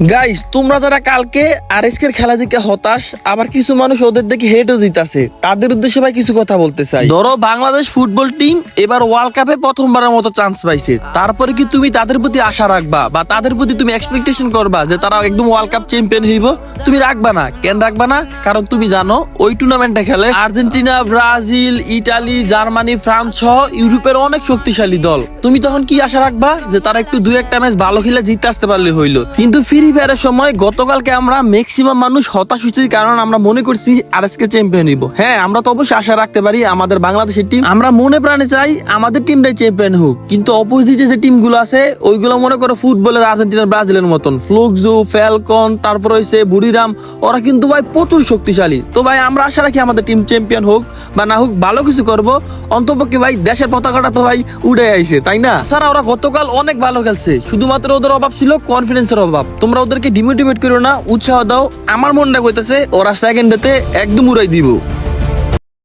Guys, তোমরা যারা কালকে আরএসকে খেলা দেখে হতাশ, আবার কিছু মানুষ ওদের দেখে হেটও জিতাছে, তাদের উদ্দেশ্যে ভাই কিছু কথা বলতে চাই। ধরো বাংলাদেশ ফুটবল টিম এবার ওয়ার্ল্ড কাপে প্রথমবারের মতো চান্স পাইছে, তারপরে কি তুমি তাদের প্রতি আশা রাখবা বা তাদের প্রতি তুমি এক্সপেকটেশন করবা যে তারা একদম ওয়ার্ল্ড কাপ চ্যাম্পিয়ন হইব? তুমি রাখবা না। কেন রাখবা না? কারণ তুমি জানো ওই টুর্নামেন্টে খেলে Argentina, Brazil, Italy, Germany, France সহ ইউরোপের অনেক শক্তিশালী দল। তুমি তখন কি আশা রাখবা যে তারা একটু দুই একটা ম্যাচ ভালো খেলে জিতে আসতে পারলে হইলো। কিন্তু ফ্রি ফায়ারের সময় গতকালকে আমরা ম্যাক্সিমাম মানুষ হতাশ হয়েছি, কারণ আমরা মনে করছি আরএসকে চ্যাম্পিয়ন হইব। হ্যাঁ, আমরা তো অবশ্যই আশা রাখতে পারি আমাদের বাংলাদেশের টিম, আমরা মনে প্রাণে চাই আমাদের টিমটাই চ্যাম্পিয়ন হোক। কিন্তু অপোজিটে যে টিমগুলো আছে ওইগুলো মনে করো ফুটবলের আর্জেন্টিনা, ব্রাজিলের মতন, ফ্লুকজু, ফ্যালকন, তারপর হইছে বুড়িরাম, ওরা কিন্তু ভাই প্রচুর শক্তিশালী। তো ভাই আমরা আশা রাখি আমাদের টিম চ্যাম্পিয়ন হোক বা না হোক, ভালো কিছু করব। অন্তপক্ষে ভাই দেশের পতাকাটা তো ভাই উড়ে আইছে, তাই না? স্যার ওরা গতকাল অনেক ভালো খেলছে, শুধুমাত্র ওদের অভাব ছিল কনফিডেন্সের অভাব। তোমরা ওদেরকে ডিমোটিভেট করো না, উৎসাহ দাও। আমার মনটা কইতেছে ওরা সেকেন্ডেতে একদম উড়াই দিব।